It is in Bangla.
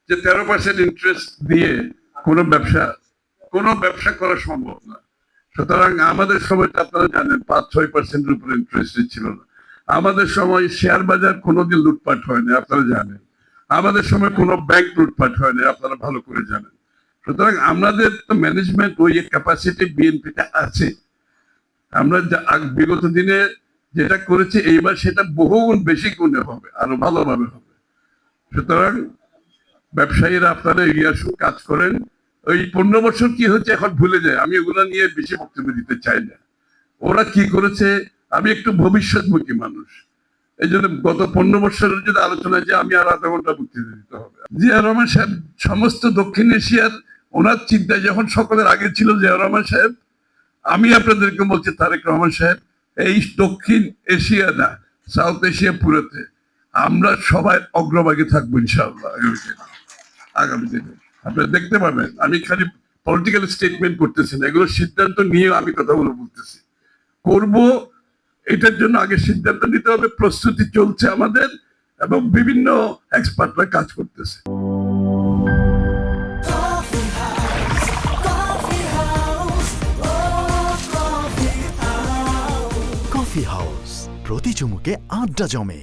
যে 13% ইন্টারেস্ট দিয়ে কোনো ব্যবসা করা সম্ভব না। সুতরাং আমাদের সময়টা আপনারা জানেন 5-6% উপরে ইন্টারেস্ট ছিল না। আমাদের সময় শেয়ার বাজার কোনোদিন লুটপাট হয়নি, আপনারা জানেন। আমাদের সময় কোনো ব্যাংক লুটপাট হয়নি, আপনারা ভালো করে জানেন। সুতরাং আমাদের তো ম্যানেজমেন্ট ওই ক্যাপাসিটি বিএনপিতে আছে। আমরা বিগত দিনে যেটা করেছি এইবার সেটা বহুগুণ বেশি গুণে হবে, আরো ভালোভাবে হবে। সুতরাং ব্যবসায়ীরা আপনারা এগিয়ে আসুন, কাজ করেন। ওই 15 বছর কি হচ্ছে এখন ভুলে যায়, আমি ওগুলো নিয়ে বেশি বক্তব্য দিতে চাই না। ওরা কি করেছে, আমি একটু ভবিষ্যৎমুখী মানুষ, এই জন্য গত 15 বছরের যদি আলোচনা যে আমি আর আধা ঘন্টা বক্তৃতা দিতে হবে। জিয়া রহমান সাহেব সমস্ত দক্ষিণ এশিয়ার ওনার চিন্তায় যখন সকলের আগে ছিল জিয়া রহমান সাহেব, আমি আপনাদেরকে বলছি তারেক রহমান সাহেব এই দক্ষিণ এশিয়া না, সাউথ এশিয়া পুরোতে আমরা সবাই অগ্রভাগে থাকবো ইনশাআল্লাহ আগামী দিনে। আপনারা দেখতে পাবেন আমি খালি পলিটিক্যাল স্টেটমেন্ট করতেছি না, এগুলো সিদ্ধান্ত নিয়ে আমি কথাগুলো বলতেছি। করব, এটার জন্য আগে সিদ্ধান্ত নিতে হবে, প্রস্তুতি চলছে আমাদের এবং বিভিন্ন এক্সপার্টরা কাজ করতেছে। কফি হাউস, প্রতি চুমুকে আড্ডা জমে।